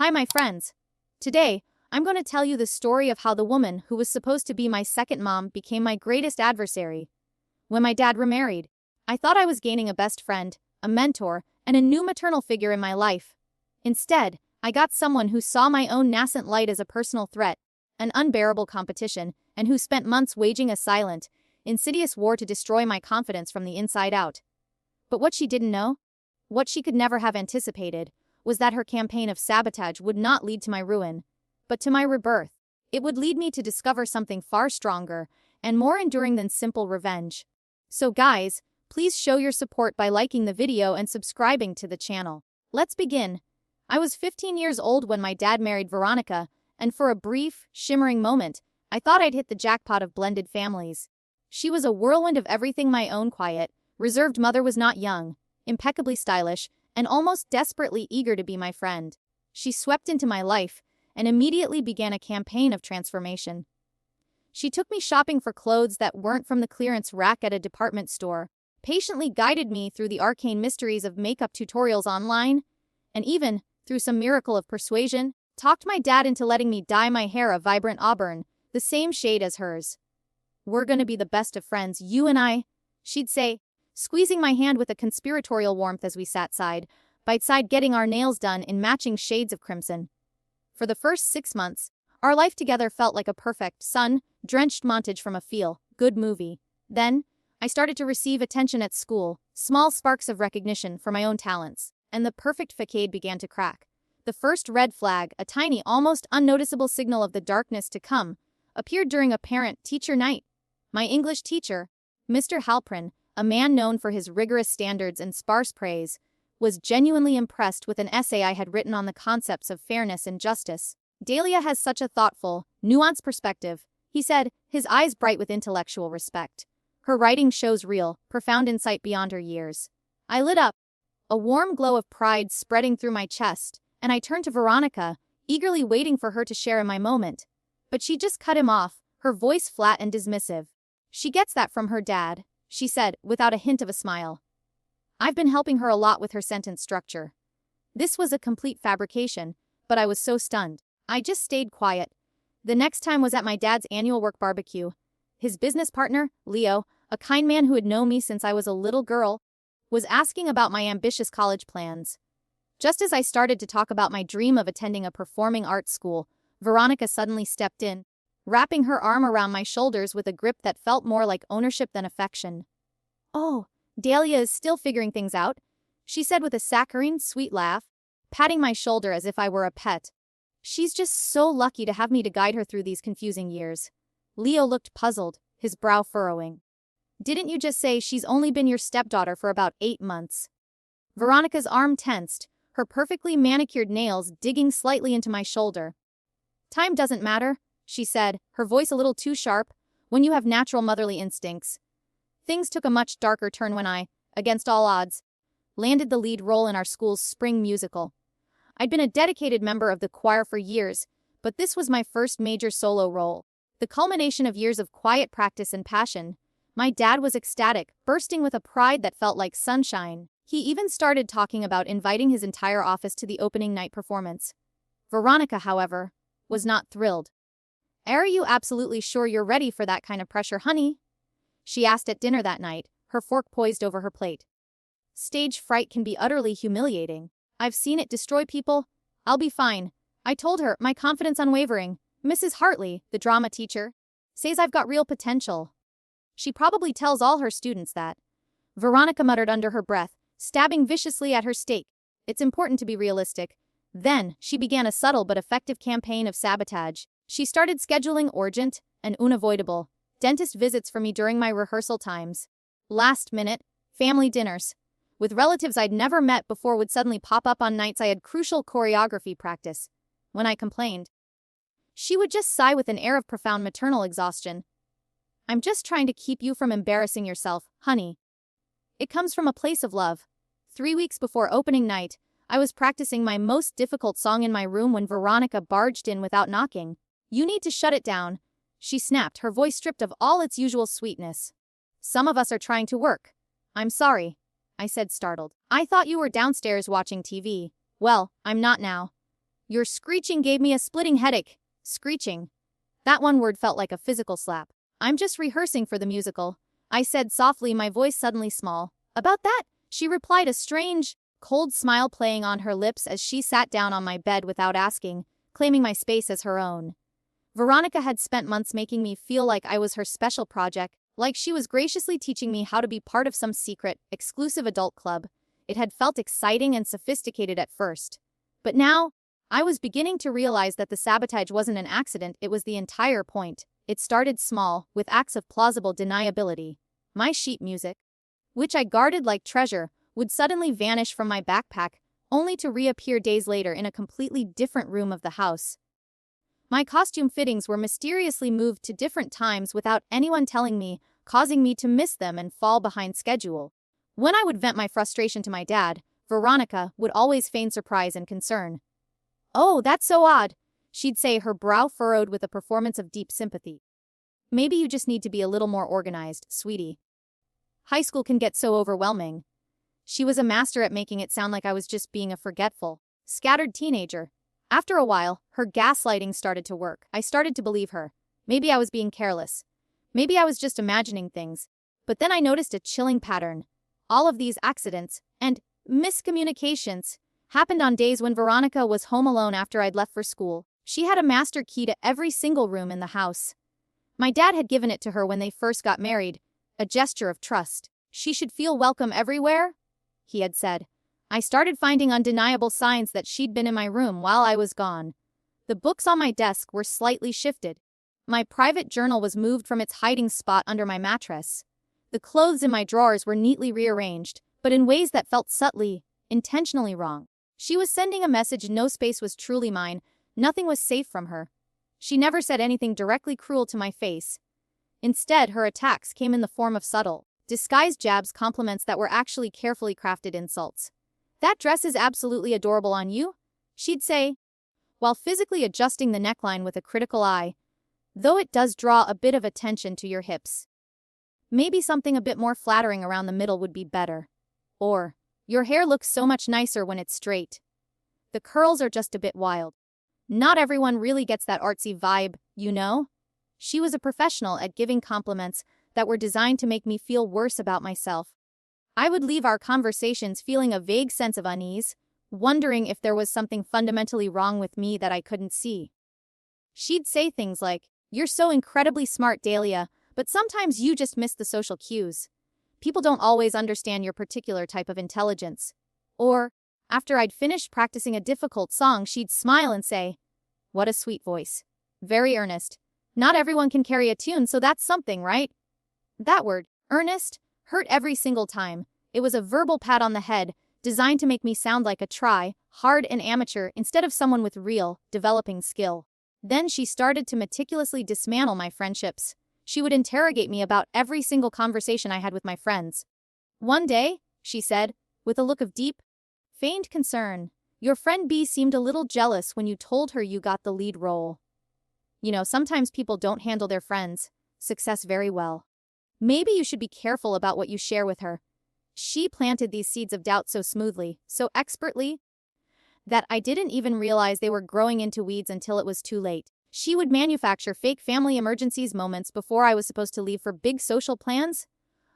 Hi, my friends. Today, I'm going to tell you the story of how the woman who was supposed to be my second mom became my greatest adversary. When my dad remarried, I thought I was gaining a best friend, a mentor, and a new maternal figure in my life. Instead, I got someone who saw my own nascent light as a personal threat, an unbearable competition, and who spent months waging a silent, insidious war to destroy my confidence from the inside out. But what she didn't know, what she could never have anticipated, was that her campaign of sabotage would not lead to my ruin, but to my rebirth. It would lead me to discover something far stronger and more enduring than simple revenge. So guys, please show your support by liking the video and subscribing to the channel. Let's begin. I was 15 years old when my dad married Veronica, and for a brief, shimmering moment, I thought I'd hit the jackpot of blended families. She was a whirlwind of everything my own quiet, reserved mother was not young, impeccably stylish, and almost desperately eager to be my friend. She swept into my life and immediately began a campaign of transformation. She took me shopping for clothes that weren't from the clearance rack at a department store, patiently guided me through the arcane mysteries of makeup tutorials online, and even, through some miracle of persuasion, talked my dad into letting me dye my hair a vibrant auburn, the same shade as hers. "We're gonna be the best of friends, you and I," she'd say, squeezing my hand with a conspiratorial warmth as we sat side by side getting our nails done in matching shades of crimson. For the first 6 months, our life together felt like a perfect, sun-drenched montage from a feel-good movie. Then, I started to receive attention at school, small sparks of recognition for my own talents, and the perfect facade began to crack. The first red flag, a tiny, almost unnoticeable signal of the darkness to come, appeared during a parent-teacher night. My English teacher, Mr. Halprin, a man known for his rigorous standards and sparse praise, was genuinely impressed with an essay I had written on the concepts of fairness and justice. "Dahlia has such a thoughtful, nuanced perspective," he said, his eyes bright with intellectual respect. "Her writing shows real, profound insight beyond her years." I lit up, a warm glow of pride spreading through my chest, and I turned to Veronica, eagerly waiting for her to share in my moment. But she just cut him off, her voice flat and dismissive. "She gets that from her dad," she said, without a hint of a smile. "I've been helping her a lot with her sentence structure." This was a complete fabrication, but I was so stunned. I just stayed quiet. The next time was at my dad's annual work barbecue. His business partner, Leo, a kind man who had known me since I was a little girl, was asking about my ambitious college plans. Just as I started to talk about my dream of attending a performing arts school, Veronica suddenly stepped in, wrapping her arm around my shoulders with a grip that felt more like ownership than affection. "Oh, Dahlia is still figuring things out," she said with a saccharine, sweet laugh, patting my shoulder as if I were a pet. "She's just so lucky to have me to guide her through these confusing years." Leo looked puzzled, his brow furrowing. "Didn't you just say she's only been your stepdaughter for about 8 months? Veronica's arm tensed, her perfectly manicured nails digging slightly into my shoulder. "Time doesn't matter," she said, her voice a little too sharp, "when you have natural motherly instincts." Things took a much darker turn when I, against all odds, landed the lead role in our school's spring musical. I'd been a dedicated member of the choir for years, but this was my first major solo role. The culmination of years of quiet practice and passion. My dad was ecstatic, bursting with a pride that felt like sunshine. He even started talking about inviting his entire office to the opening night performance. Veronica, however, was not thrilled. "Are you absolutely sure you're ready for that kind of pressure, honey?" she asked at dinner that night, her fork poised over her plate. "Stage fright can be utterly humiliating. I've seen it destroy people. I'll be fine," I told her, my confidence unwavering. "Mrs. Hartley, the drama teacher, says I've got real potential. She probably tells all her students that." Veronica muttered under her breath, stabbing viciously at her steak. "It's important to be realistic." Then, she began a subtle but effective campaign of sabotage. She started scheduling urgent and unavoidable dentist visits for me during my rehearsal times. Last-minute, family dinners with relatives I'd never met before would suddenly pop up on nights I had crucial choreography practice. When I complained, she would just sigh with an air of profound maternal exhaustion. "I'm just trying to keep you from embarrassing yourself, honey. It comes from a place of love." 3 weeks before opening night, I was practicing my most difficult song in my room when Veronica barged in without knocking. "You need to shut it down," she snapped, her voice stripped of all its usual sweetness. "Some of us are trying to work." "I'm sorry," I said, startled. "I thought you were downstairs watching TV." "Well, I'm not now." Your screeching gave me a splitting headache. Screeching. That one word felt like a physical slap. I'm just rehearsing for the musical, I said softly, my voice suddenly small. About that, she replied, a strange, cold smile playing on her lips as she sat down on my bed without asking, claiming my space as her own. Veronica had spent months making me feel like I was her special project, like she was graciously teaching me how to be part of some secret, exclusive adult club. It had felt exciting and sophisticated at first. But now, I was beginning to realize that the sabotage wasn't an accident, it was the entire point. It started small, with acts of plausible deniability. My sheet music, which I guarded like treasure, would suddenly vanish from my backpack, only to reappear days later in a completely different room of the house. My costume fittings were mysteriously moved to different times without anyone telling me, causing me to miss them and fall behind schedule. When I would vent my frustration to my dad, Veronica would always feign surprise and concern. "Oh, that's so odd," she'd say, her brow furrowed with a performance of deep sympathy. "Maybe you just need to be a little more organized, sweetie. High school can get so overwhelming." She was a master at making it sound like I was just being a forgetful, scattered teenager. After a while, her gaslighting started to work. I started to believe her. Maybe I was being careless. Maybe I was just imagining things. But then I noticed a chilling pattern. All of these accidents and miscommunications happened on days when Veronica was home alone after I'd left for school. She had a master key to every single room in the house. My dad had given it to her when they first got married, a gesture of trust. She should feel welcome everywhere, he had said. I started finding undeniable signs that she'd been in my room while I was gone. The books on my desk were slightly shifted. My private journal was moved from its hiding spot under my mattress. The clothes in my drawers were neatly rearranged, but in ways that felt subtly, intentionally wrong. She was sending a message no space was truly mine, nothing was safe from her. She never said anything directly cruel to my face. Instead, her attacks came in the form of subtle, disguised jabs, compliments that were actually carefully crafted insults. "That dress is absolutely adorable on you," she'd say, while physically adjusting the neckline with a critical eye, "though it does draw a bit of attention to your hips. Maybe something a bit more flattering around the middle would be better." Or, "Your hair looks so much nicer when it's straight. The curls are just a bit wild. Not everyone really gets that artsy vibe, you know?" She was a professional at giving compliments that were designed to make me feel worse about myself. I would leave our conversations feeling a vague sense of unease, wondering if there was something fundamentally wrong with me that I couldn't see. She'd say things like, "You're so incredibly smart, Dahlia, but sometimes you just miss the social cues. People don't always understand your particular type of intelligence." Or, after I'd finished practicing a difficult song, she'd smile and say, "What a sweet voice. Very earnest. Not everyone can carry a tune, so that's something, right?" That word, earnest, hurt every single time. It was a verbal pat on the head, designed to make me sound like a hard and amateur instead of someone with real, developing skill. Then she started to meticulously dismantle my friendships. She would interrogate me about every single conversation I had with my friends. One day, she said, with a look of deep, feigned concern, "Your friend B seemed a little jealous when you told her you got the lead role. You know, sometimes people don't handle their friends' success very well. Maybe you should be careful about what you share with her." She planted these seeds of doubt so smoothly, so expertly, that I didn't even realize they were growing into weeds until it was too late. She would manufacture fake family emergencies moments before I was supposed to leave for big social plans,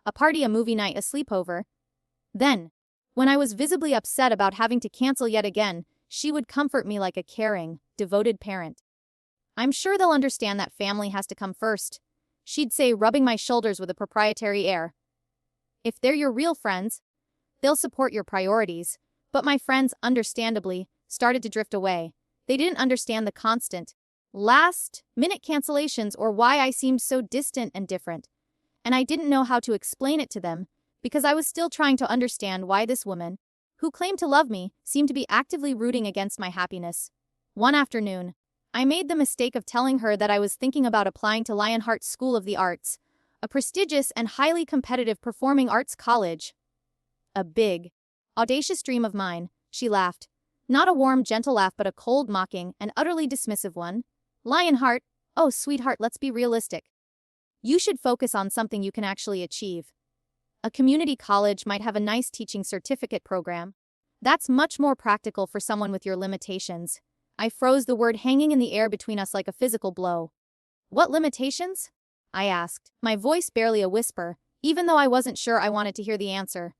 a party, a movie night, a sleepover. Then, when I was visibly upset about having to cancel yet again, she would comfort me like a caring, devoted parent. "I'm sure they'll understand that family has to come first," she'd say, rubbing my shoulders with a proprietary air. "If they're your real friends, they'll support your priorities." But my friends, understandably, started to drift away. They didn't understand the constant, last-minute cancellations or why I seemed so distant and different. And I didn't know how to explain it to them, because I was still trying to understand why this woman, who claimed to love me, seemed to be actively rooting against my happiness. One afternoon, I made the mistake of telling her that I was thinking about applying to Lionheart School of the Arts, a prestigious and highly competitive performing arts college. A big, audacious dream of mine, she laughed. Not a warm, gentle laugh, but a cold, mocking, and utterly dismissive one. "Lionheart? Oh, sweetheart, let's be realistic. You should focus on something you can actually achieve. A community college might have a nice teaching certificate program. That's much more practical for someone with your limitations. I froze, the word hanging in the air between us like a physical blow. What limitations? I asked, my voice barely a whisper, even though I wasn't sure I wanted to hear the answer.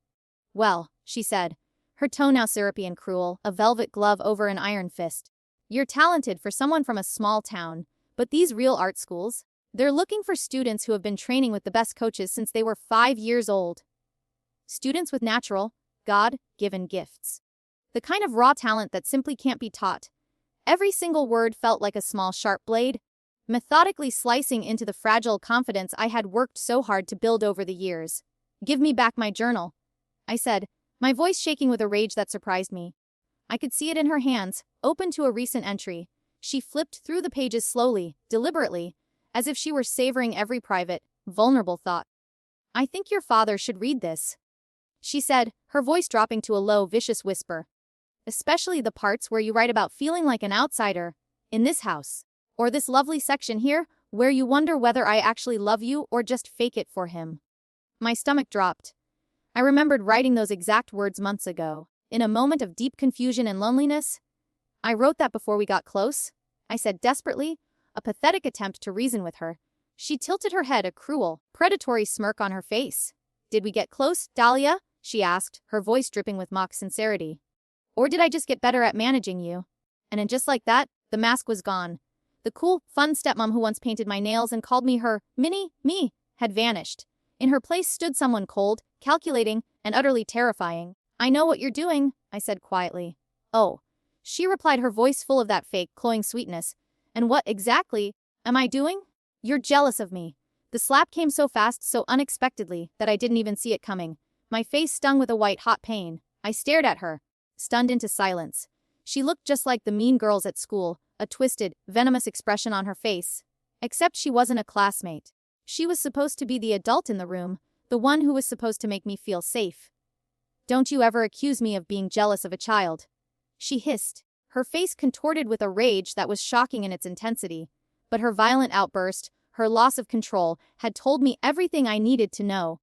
Well, she said, her tone now syrupy and cruel, a velvet glove over an iron fist. You're talented for someone from a small town, but these real art schools, they're looking for students who have been training with the best coaches since they were 5 years old. Students with natural, God-given gifts. The kind of raw talent that simply can't be taught. Every single word felt like a small sharp blade, methodically slicing into the fragile confidence I had worked so hard to build over the years. Give me back my journal, I said, my voice shaking with a rage that surprised me. I could see it in her hands, open to a recent entry. She flipped through the pages slowly, deliberately, as if she were savoring every private, vulnerable thought. I think your father should read this, she said, her voice dropping to a low, vicious whisper. Especially the parts where you write about feeling like an outsider, in this house, or this lovely section here, where you wonder whether I actually love you or just fake it for him. My stomach dropped. I remembered writing those exact words months ago, in a moment of deep confusion and loneliness. I wrote that before we got close, I said desperately, a pathetic attempt to reason with her. She tilted her head, a cruel, predatory smirk on her face. Did we get close, Dahlia? She asked, her voice dripping with mock sincerity. Or did I just get better at managing you? And just like that, the mask was gone. The cool, fun stepmom who once painted my nails and called me her me had vanished. In her place stood someone cold, calculating, and utterly terrifying. I know what you're doing, I said quietly. Oh, she replied, her voice full of that fake, cloying sweetness. And what exactly am I doing? You're jealous of me. The slap came so fast, so unexpectedly, that I didn't even see it coming. My face stung with a white, hot pain. I stared at her, stunned into silence. She looked just like the mean girls at school, a twisted, venomous expression on her face. Except she wasn't a classmate. She was supposed to be the adult in the room, the one who was supposed to make me feel safe. Don't you ever accuse me of being jealous of a child, she hissed, her face contorted with a rage that was shocking in its intensity. But her violent outburst, her loss of control, had told me everything I needed to know.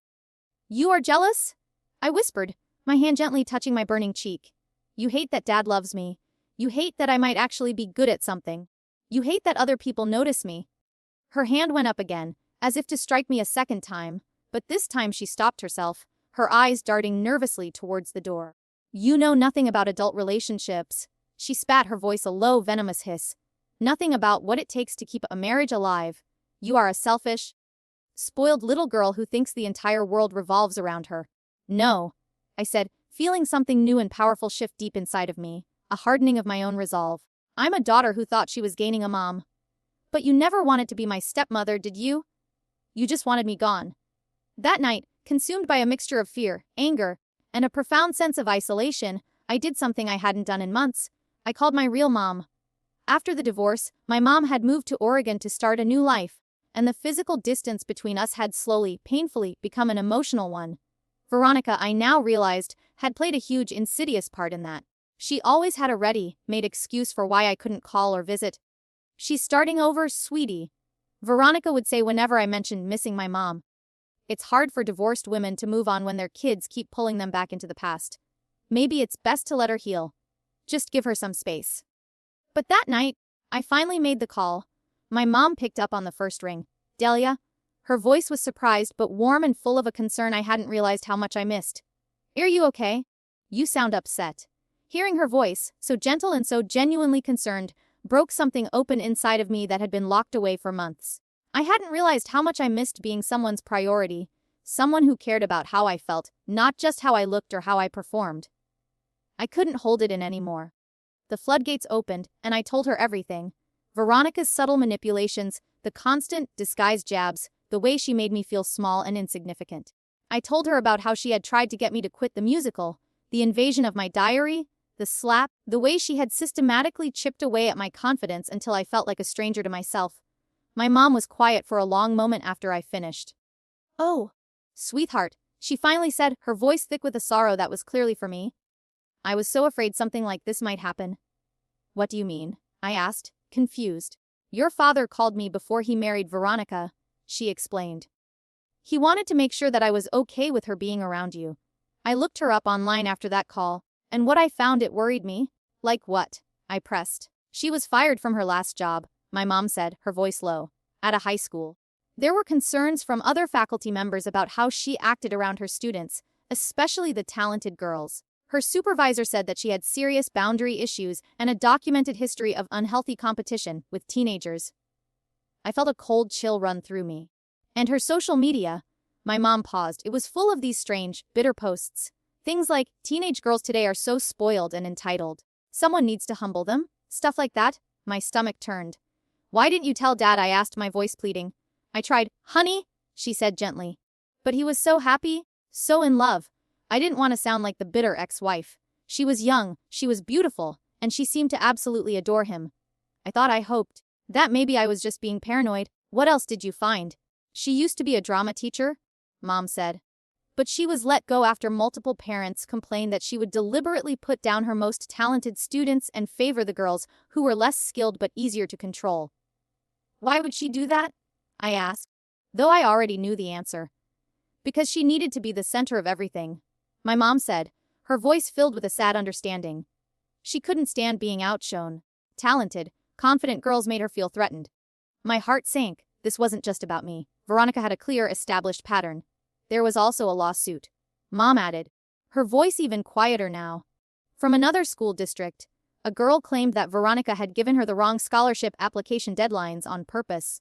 You are jealous? I whispered, my hand gently touching my burning cheek. You hate that Dad loves me. You hate that I might actually be good at something. You hate that other people notice me. Her hand went up again, as if to strike me a second time, but this time she stopped herself, her eyes darting nervously towards the door. You know nothing about adult relationships, she spat, her voice a low, venomous hiss. Nothing about what it takes to keep a marriage alive. You are a selfish, spoiled little girl who thinks the entire world revolves around her. No, I said, feeling something new and powerful shift deep inside of me, a hardening of my own resolve. I'm a daughter who thought she was gaining a mom. But you never wanted to be my stepmother, did you? You just wanted me gone. That night, consumed by a mixture of fear, anger, and a profound sense of isolation, I did something I hadn't done in months. I called my real mom. After the divorce, my mom had moved to Oregon to start a new life, and the physical distance between us had slowly, painfully, become an emotional one. Veronica, I now realized, had played a huge, insidious part in that. She always had a ready-made excuse for why I couldn't call or visit. She's starting over, sweetie, Veronica would say whenever I mentioned missing my mom. It's hard for divorced women to move on when their kids keep pulling them back into the past. Maybe it's best to let her heal. Just give her some space. But that night, I finally made the call. My mom picked up on the first ring. Delia? Her voice was surprised but warm and full of a concern I hadn't realized how much I missed. Are you okay? You sound upset. Hearing her voice, so gentle and so genuinely concerned, broke something open inside of me that had been locked away for months. I hadn't realized how much I missed being someone's priority, someone who cared about how I felt, not just how I looked or how I performed. I couldn't hold it in anymore. The floodgates opened, and I told her everything. Veronica's subtle manipulations, the constant, disguised jabs, the way she made me feel small and insignificant. I told her about how she had tried to get me to quit the musical, the invasion of my diary, the slap, the way she had systematically chipped away at my confidence until I felt like a stranger to myself. My mom was quiet for a long moment after I finished. Oh, sweetheart, she finally said, her voice thick with a sorrow that was clearly for me. I was so afraid something like this might happen. What do you mean? I asked, confused. Your father called me before he married Veronica, she explained. He wanted to make sure that I was okay with her being around you. I looked her up online after that call, and what I found, it worried me. Like what? I pressed. She was fired from her last job, my mom said, her voice low, at a high school. There were concerns from other faculty members about how she acted around her students, especially the talented girls. Her supervisor said that she had serious boundary issues and a documented history of unhealthy competition with teenagers. I felt a cold chill run through me. And her social media, my mom paused. It was full of these strange, bitter posts. Things like, teenage girls today are so spoiled and entitled. Someone needs to humble them. Stuff like that. My stomach turned. Why didn't you tell Dad? I asked, my voice pleading. I tried. Honey, she said gently. But he was so happy, so in love. I didn't want to sound like the bitter ex-wife. She was young, she was beautiful, and she seemed to absolutely adore him. I hoped that maybe I was just being paranoid. What else did you find? She used to be a drama teacher, Mom said. But she was let go after multiple parents complained that she would deliberately put down her most talented students and favor the girls who were less skilled but easier to control. Why would she do that? I asked, though I already knew the answer. Because she needed to be the center of everything, my mom said, her voice filled with a sad understanding. She couldn't stand being outshone. Talented, confident girls made her feel threatened. My heart sank. This wasn't just about me. Veronica had a clear, established pattern. There was also a lawsuit, Mom added, her voice even quieter now. From another school district, a girl claimed that Veronica had given her the wrong scholarship application deadlines on purpose.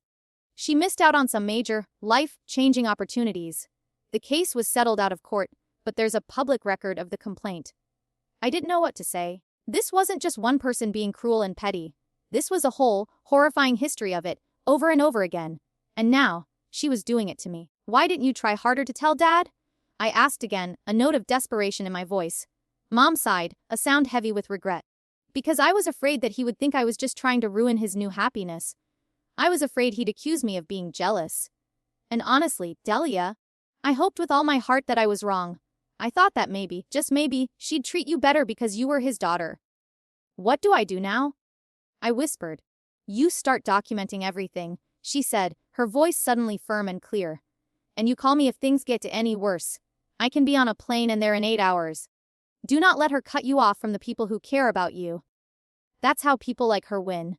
She missed out on some major, life-changing opportunities. The case was settled out of court, but there's a public record of the complaint. I didn't know what to say. This wasn't just one person being cruel and petty. This was a whole, horrifying history of it, over and over again. And now, she was doing it to me. Why didn't you try harder to tell Dad? I asked again, a note of desperation in my voice. Mom sighed, a sound heavy with regret. Because I was afraid that he would think I was just trying to ruin his new happiness. I was afraid he'd accuse me of being jealous. And honestly, Delia, I hoped with all my heart that I was wrong. I thought that maybe, just maybe, she'd treat you better because you were his daughter. What do I do now? I whispered. You start documenting everything, she said, her voice suddenly firm and clear. And you call me if things get to any worse. I can be on a plane and there in 8 hours. Do not let her cut you off from the people who care about you. That's how people like her win.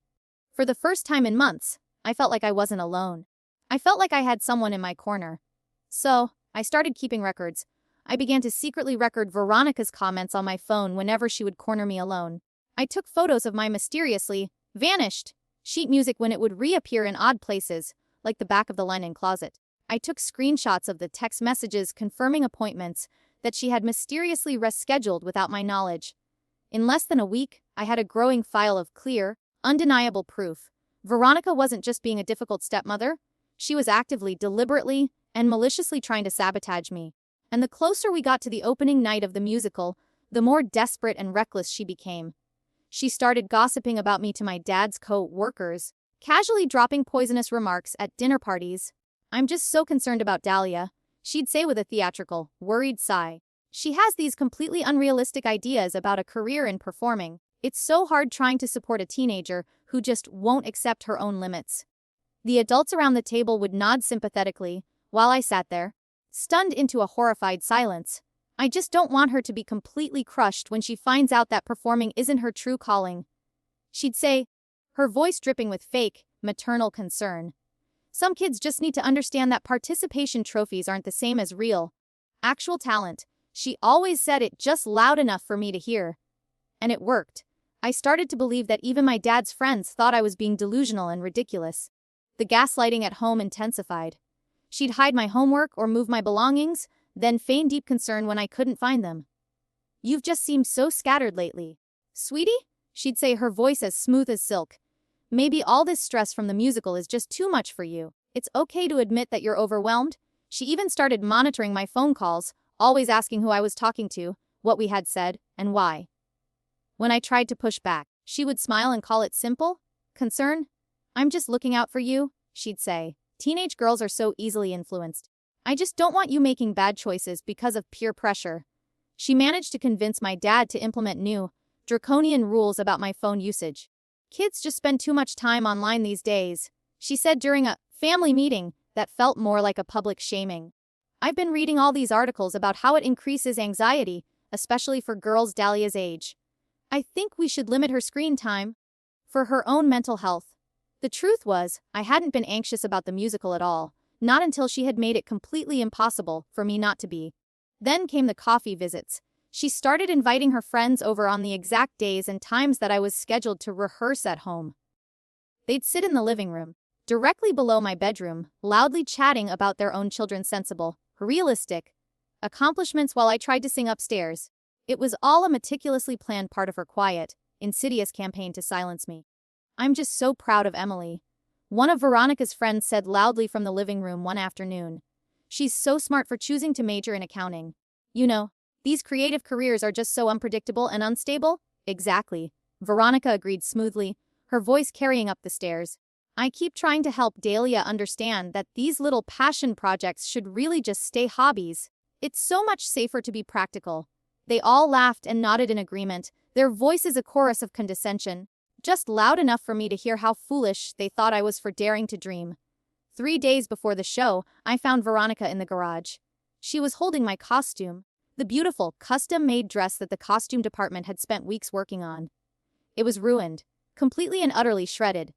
For the first time in months, I felt like I wasn't alone. I felt like I had someone in my corner. So, I started keeping records. I began to secretly record Veronica's comments on my phone whenever she would corner me alone. I took photos of my mysteriously vanished sheet music when it would reappear in odd places, like the back of the linen closet. I took screenshots of the text messages confirming appointments that she had mysteriously rescheduled without my knowledge. In less than a week, I had a growing file of clear, undeniable proof. Veronica wasn't just being a difficult stepmother. She was actively, deliberately, and maliciously trying to sabotage me. And the closer we got to the opening night of the musical, the more desperate and reckless she became. She started gossiping about me to my dad's co-workers, casually dropping poisonous remarks at dinner parties. I'm just so concerned about Dahlia, she'd say with a theatrical, worried sigh. She has these completely unrealistic ideas about a career in performing. It's so hard trying to support a teenager who just won't accept her own limits. The adults around the table would nod sympathetically, while I sat there, stunned into a horrified silence. I just don't want her to be completely crushed when she finds out that performing isn't her true calling. She'd say, her voice dripping with fake, maternal concern. Some kids just need to understand that participation trophies aren't the same as real, actual talent. She always said it just loud enough for me to hear. And it worked. I started to believe that even my dad's friends thought I was being delusional and ridiculous. The gaslighting at home intensified. She'd hide my homework or move my belongings, then feign deep concern when I couldn't find them. You've just seemed so scattered lately. Sweetie? She'd say, her voice as smooth as silk. Maybe all this stress from the musical is just too much for you. It's okay to admit that you're overwhelmed. She even started monitoring my phone calls, always asking who I was talking to, what we had said, and why. When I tried to push back, she would smile and call it simple concern. I'm just looking out for you, she'd say. Teenage girls are so easily influenced. I just don't want you making bad choices because of peer pressure. She managed to convince my dad to implement new, draconian rules about my phone usage. Kids just spend too much time online these days, she said during a family meeting that felt more like a public shaming. I've been reading all these articles about how it increases anxiety, especially for girls Dahlia's age. I think we should limit her screen time. for her own mental health. The truth was, I hadn't been anxious about the musical at all, not until she had made it completely impossible for me not to be. Then came the coffee visits. She started inviting her friends over on the exact days and times that I was scheduled to rehearse at home. They'd sit in the living room, directly below my bedroom, loudly chatting about their own children's sensible, realistic accomplishments while I tried to sing upstairs. It was all a meticulously planned part of her quiet, insidious campaign to silence me. "I'm just so proud of Emily," one of Veronica's friends said loudly from the living room one afternoon. "She's so smart for choosing to major in accounting. You know, these creative careers are just so unpredictable and unstable." "Exactly," Veronica agreed smoothly, her voice carrying up the stairs. "I keep trying to help Dahlia understand that these little passion projects should really just stay hobbies. It's so much safer to be practical." They all laughed and nodded in agreement, their voices a chorus of condescension, just loud enough for me to hear how foolish they thought I was for daring to dream. 3 days before the show, I found Veronica in the garage. She was holding my costume, the beautiful, custom-made dress that the costume department had spent weeks working on. It was ruined, completely and utterly shredded.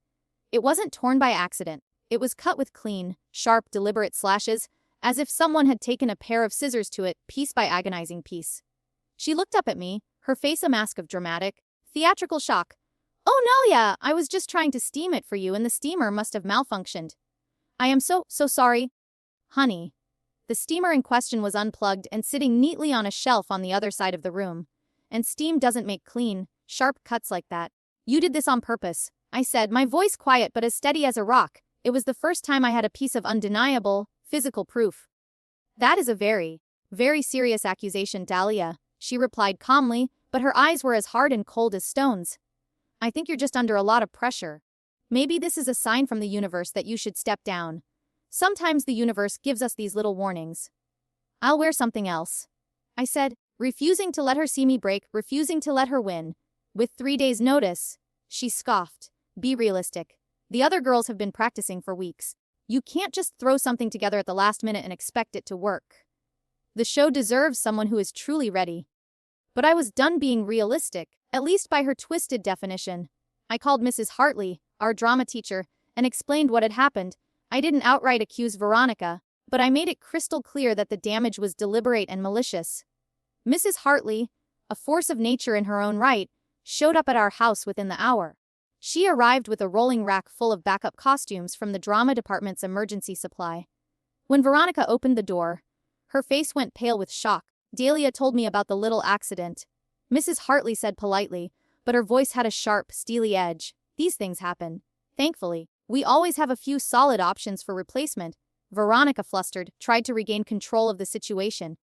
It wasn't torn by accident. It was cut with clean, sharp, deliberate slashes, as if someone had taken a pair of scissors to it, piece by agonizing piece. She looked up at me, her face a mask of dramatic, theatrical shock. "Oh, Nelia, I was just trying to steam it for you and the steamer must have malfunctioned. I am so sorry." "Honey." The steamer in question was unplugged and sitting neatly on a shelf on the other side of the room. "And steam doesn't make clean, sharp cuts like that. You did this on purpose," I said, my voice quiet but as steady as a rock. It was the first time I had a piece of undeniable, physical proof. "That is a very, very serious accusation, Dahlia," she replied calmly, but her eyes were as hard and cold as stones. "I think you're just under a lot of pressure. Maybe this is a sign from the universe that you should step down. Sometimes the universe gives us these little warnings." "I'll wear something else," I said, refusing to let her see me break, refusing to let her win. "With 3 days' notice," she scoffed. "Be realistic. The other girls have been practicing for weeks. You can't just throw something together at the last minute and expect it to work. The show deserves someone who is truly ready." But I was done being realistic, at least by her twisted definition. I called Mrs. Hartley, our drama teacher, and explained what had happened. I didn't outright accuse Veronica, but I made it crystal clear that the damage was deliberate and malicious. Mrs. Hartley, a force of nature in her own right, showed up at our house within the hour. She arrived with a rolling rack full of backup costumes from the drama department's emergency supply. When Veronica opened the door, her face went pale with shock. "Dahlia told me about the little accident," Mrs. Hartley said politely, but her voice had a sharp, steely edge. "These things happen. Thankfully, we always have a few solid options for replacement." Veronica, flustered, tried to regain control of the situation.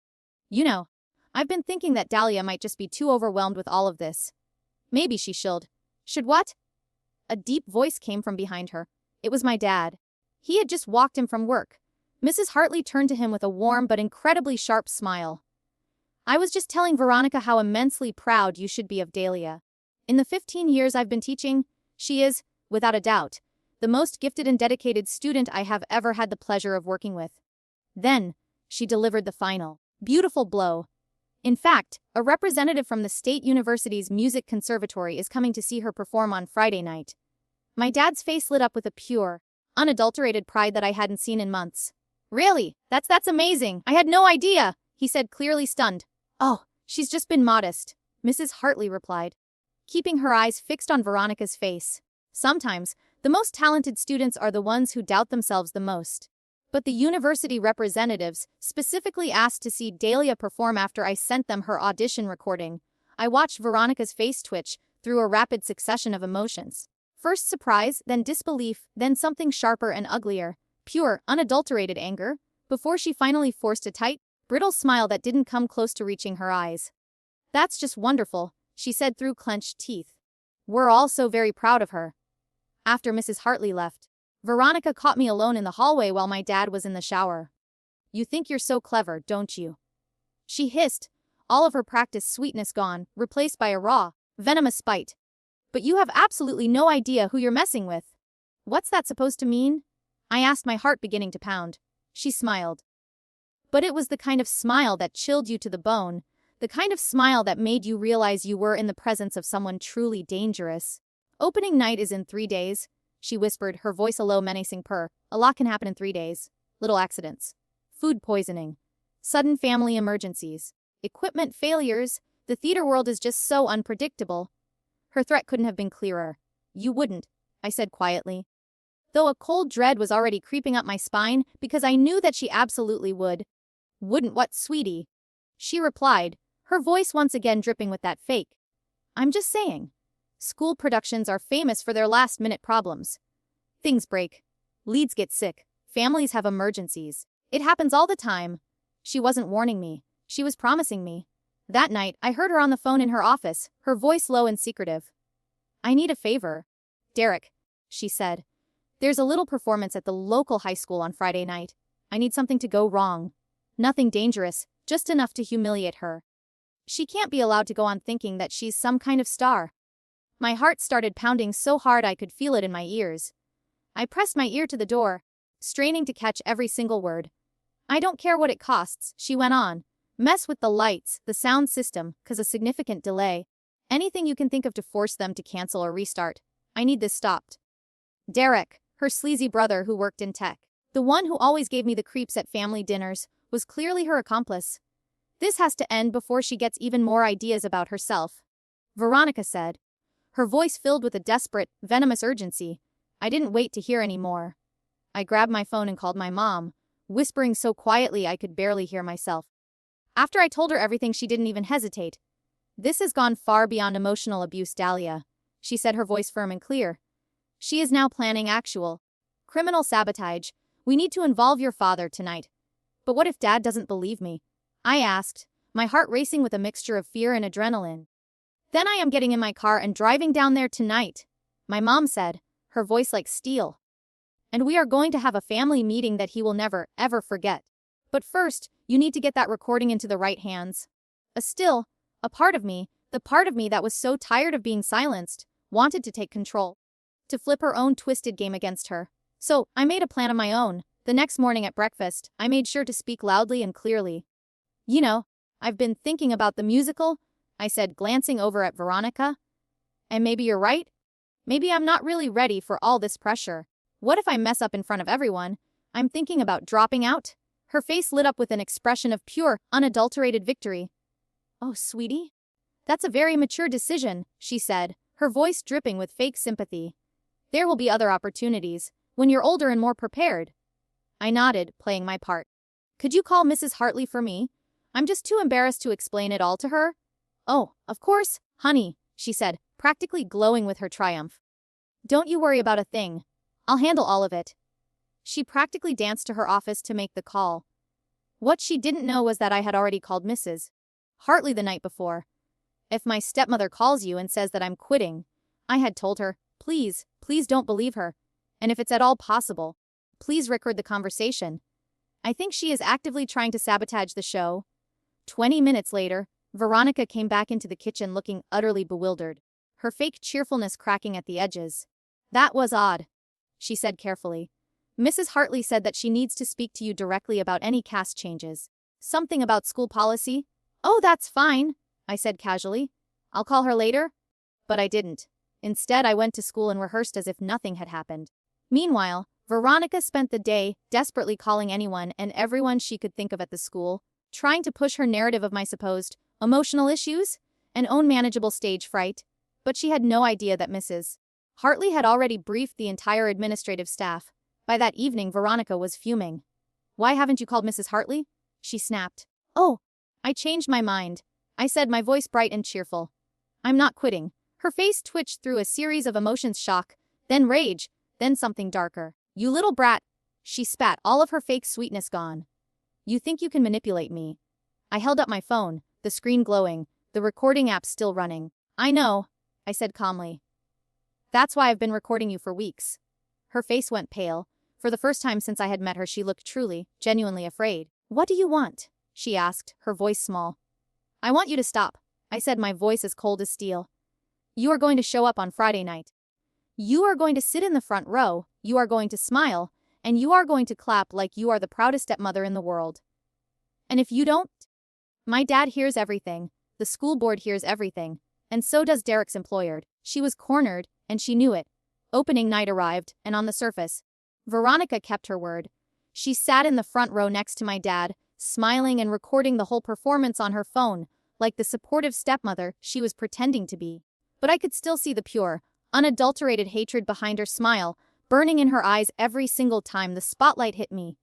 "You know, I've been thinking that Dahlia might just be too overwhelmed with all of this. Maybe she should." "Should what?" A deep voice came from behind her. It was my dad. He had just walked in from work. Mrs. Hartley turned to him with a warm but incredibly sharp smile. "I was just telling Veronica how immensely proud you should be of Dahlia. In the 15 years I've been teaching, she is, without a doubt, the most gifted and dedicated student I have ever had the pleasure of working with." Then, she delivered the final, beautiful blow. "In fact, a representative from the State University's Music Conservatory is coming to see her perform on Friday night." My dad's face lit up with a pure, unadulterated pride that I hadn't seen in months. "Really? That's amazing. I had no idea," he said, clearly stunned. "Oh, she's just been modest," Mrs. Hartley replied, keeping her eyes fixed on Veronica's face. "Sometimes, the most talented students are the ones who doubt themselves the most." But the university representatives specifically asked to see Dahlia perform after I sent them her audition recording. I watched Veronica's face twitch through a rapid succession of emotions. First surprise, then disbelief, then something sharper and uglier. Pure, unadulterated anger, before she finally forced a tight, brittle smile that didn't come close to reaching her eyes. "That's just wonderful," she said through clenched teeth. "We're all so very proud of her." After Mrs. Hartley left, Veronica caught me alone in the hallway while my dad was in the shower. "You think you're so clever, don't you?" she hissed, all of her practiced sweetness gone, replaced by a raw, venomous spite. "But you have absolutely no idea who you're messing with." "What's that supposed to mean?" I asked, my heart beginning to pound. She smiled. But it was the kind of smile that chilled you to the bone, the kind of smile that made you realize you were in the presence of someone truly dangerous. Opening night is in 3 days, she whispered, her voice a low menacing purr. A lot can happen in 3 days. Little accidents. Food poisoning. Sudden family emergencies. Equipment failures. The theater world is just so unpredictable. Her threat couldn't have been clearer. You wouldn't, I said quietly, though a cold dread was already creeping up my spine because I knew that she absolutely would. Wouldn't what, sweetie? She replied, her voice once again dripping with that fake. I'm just saying. School productions are famous for their last-minute problems. Things break. Leads get sick. Families have emergencies. It happens all the time. She wasn't warning me. She was promising me. That night, I heard her on the phone in her office, her voice low and secretive. I need a favor. Derek, she said. There's a little performance at the local high school on Friday night. I need something to go wrong. Nothing dangerous, just enough to humiliate her. She can't be allowed to go on thinking that she's some kind of star. My heart started pounding so hard I could feel it in my ears. I pressed my ear to the door, straining to catch every single word. I don't care what it costs, she went on. Mess with the lights, the sound system, cause a significant delay. Anything you can think of to force them to cancel or restart. I need this stopped. Derek, her sleazy brother who worked in tech, the one who always gave me the creeps at family dinners, was clearly her accomplice. This has to end before she gets even more ideas about herself. Veronica said, her voice filled with a desperate, venomous urgency. I didn't wait to hear any more. I grabbed my phone and called my mom, whispering so quietly I could barely hear myself. After I told her everything, she didn't even hesitate. This has gone far beyond emotional abuse, Dahlia, she said, her voice firm and clear. She is now planning actual criminal sabotage. We need to involve your father tonight. But what if Dad doesn't believe me? I asked, my heart racing with a mixture of fear and adrenaline. Then I am getting in my car and driving down there tonight, my mom said, her voice like steel. And we are going to have a family meeting that he will never, ever forget. But first, you need to get that recording into the right hands. A part of me, the part of me that was so tired of being silenced, wanted to take control. To flip her own twisted game against her. So, I made a plan of my own. The next morning at breakfast, I made sure to speak loudly and clearly. You know, I've been thinking about the musical, I said, glancing over at Veronica. And maybe you're right. Maybe I'm not really ready for all this pressure. What if I mess up in front of everyone? I'm thinking about dropping out. Her face lit up with an expression of pure, unadulterated victory. Oh, sweetie? That's a very mature decision, she said, her voice dripping with fake sympathy. There will be other opportunities, when you're older and more prepared. I nodded, playing my part. Could you call Mrs. Hartley for me? I'm just too embarrassed to explain it all to her. Oh, of course, honey, she said, practically glowing with her triumph. Don't you worry about a thing. I'll handle all of it. She practically danced to her office to make the call. What she didn't know was that I had already called Mrs. Hartley the night before. If my stepmother calls you and says that I'm quitting, I had told her, please don't believe her. And if it's at all possible, please record the conversation. I think she is actively trying to sabotage the show. 20 minutes later, Veronica came back into the kitchen looking utterly bewildered, her fake cheerfulness cracking at the edges. That was odd, she said carefully. Mrs. Hartley said that she needs to speak to you directly about any cast changes. Something about school policy? Oh, that's fine, I said casually. I'll call her later. But I didn't. Instead, I went to school and rehearsed as if nothing had happened. Meanwhile, Veronica spent the day desperately calling anyone and everyone she could think of at the school, trying to push her narrative of my supposed emotional issues and own manageable stage fright. But she had no idea that Mrs. Hartley had already briefed the entire administrative staff. By that evening, Veronica was fuming. Why haven't you called Mrs. Hartley? She snapped. Oh, I changed my mind, I said, my voice bright and cheerful. I'm not quitting. Her face twitched through a series of emotions: shock, then rage, then something darker. You little brat, she spat, all of her fake sweetness gone. You think you can manipulate me? I held up my phone, the screen glowing, the recording app still running. I know, I said calmly. That's why I've been recording you for weeks. Her face went pale. For the first time since I had met her, she looked truly, genuinely afraid. What do you want? She asked, her voice small. I want you to stop, I said, my voice as cold as steel. You are going to show up on Friday night. You are going to sit in the front row, you are going to smile, and you are going to clap like you are the proudest stepmother in the world. And if you don't? My dad hears everything, the school board hears everything, and so does Derek's employer. She was cornered, and she knew it. Opening night arrived, and on the surface, Veronica kept her word. She sat in the front row next to my dad, smiling and recording the whole performance on her phone, like the supportive stepmother she was pretending to be. But I could still see the pure, unadulterated hatred behind her smile, burning in her eyes every single time the spotlight hit me.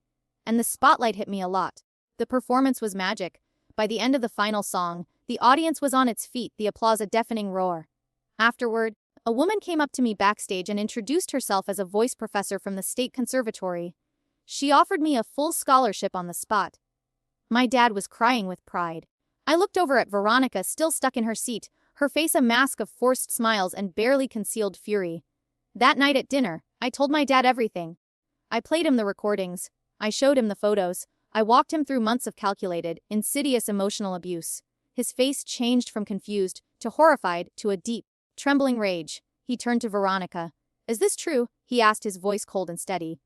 And the spotlight hit me a lot. The performance was magic. By the end of the final song, the audience was on its feet, the applause a deafening roar. Afterward, a woman came up to me backstage and introduced herself as a voice professor from the state conservatory. She offered me a full scholarship on the spot. My dad was crying with pride. I looked over at Veronica, still stuck in her seat, her face a mask of forced smiles and barely concealed fury. That night at dinner, I told my dad everything. I played him the recordings. I showed him the photos. I walked him through months of calculated, insidious emotional abuse. His face changed from confused to horrified to a deep, trembling rage. He turned to Veronica. "Is this true?" he asked, his voice cold and steady.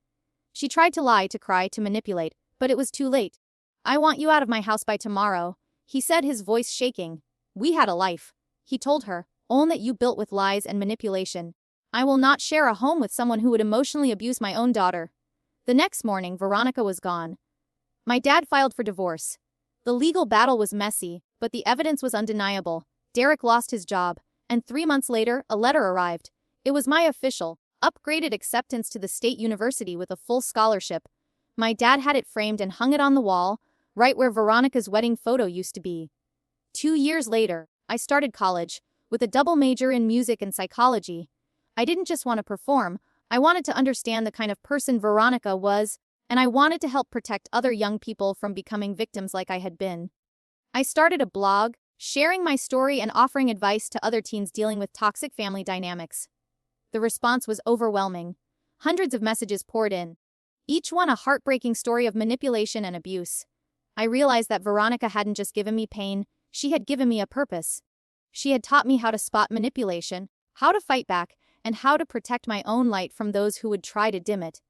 She tried to lie, to cry, to manipulate, but it was too late. "I want you out of my house by tomorrow," he said, his voice shaking. "We had a life," he told her, "one that you built with lies and manipulation. I will not share a home with someone who would emotionally abuse my own daughter." The next morning, Veronica was gone. My dad filed for divorce. The legal battle was messy, but the evidence was undeniable. Derek lost his job, and 3 months later, a letter arrived. It was my official, upgraded acceptance to the state university with a full scholarship. My dad had it framed and hung it on the wall, right where Veronica's wedding photo used to be. 2 years later, I started college, with a double major in music and psychology. I didn't just want to perform, I wanted to understand the kind of person Veronica was, and I wanted to help protect other young people from becoming victims like I had been. I started a blog, sharing my story and offering advice to other teens dealing with toxic family dynamics. The response was overwhelming. Hundreds of messages poured in, each one a heartbreaking story of manipulation and abuse. I realized that Veronica hadn't just given me pain, she had given me a purpose. She had taught me how to spot manipulation, how to fight back, and how to protect my own light from those who would try to dim it.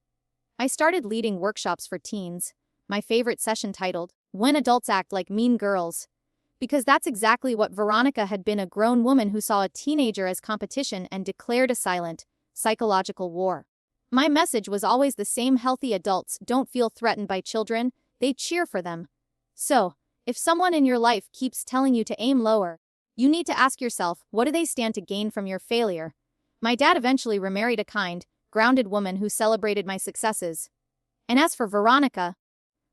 I started leading workshops for teens, my favorite session titled, "When Adults Act Like Mean Girls." Because that's exactly what Veronica had been, a grown woman who saw a teenager as competition and declared a silent, psychological war. My message was always the same: healthy adults don't feel threatened by children, they cheer for them. So, if someone in your life keeps telling you to aim lower, you need to ask yourself, what do they stand to gain from your failure? My dad eventually remarried a kind, grounded woman who celebrated my successes. And as for Veronica,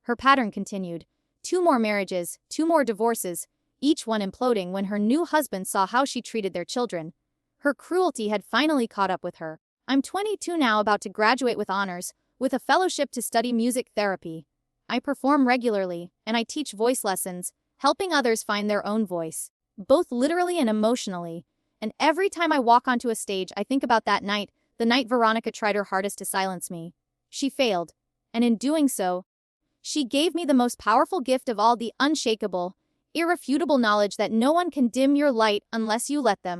her pattern continued. 2 more marriages, 2 more divorces, each one imploding when her new husband saw how she treated their children. Her cruelty had finally caught up with her. I'm 22 now, about to graduate with honors, with a fellowship to study music therapy. I perform regularly, and I teach voice lessons, helping others find their own voice, both literally and emotionally. And every time I walk onto a stage, I think about that night, the night Veronica tried her hardest to silence me. She failed, and in doing so, she gave me the most powerful gift of all, the unshakable, irrefutable knowledge that no one can dim your light unless you let them.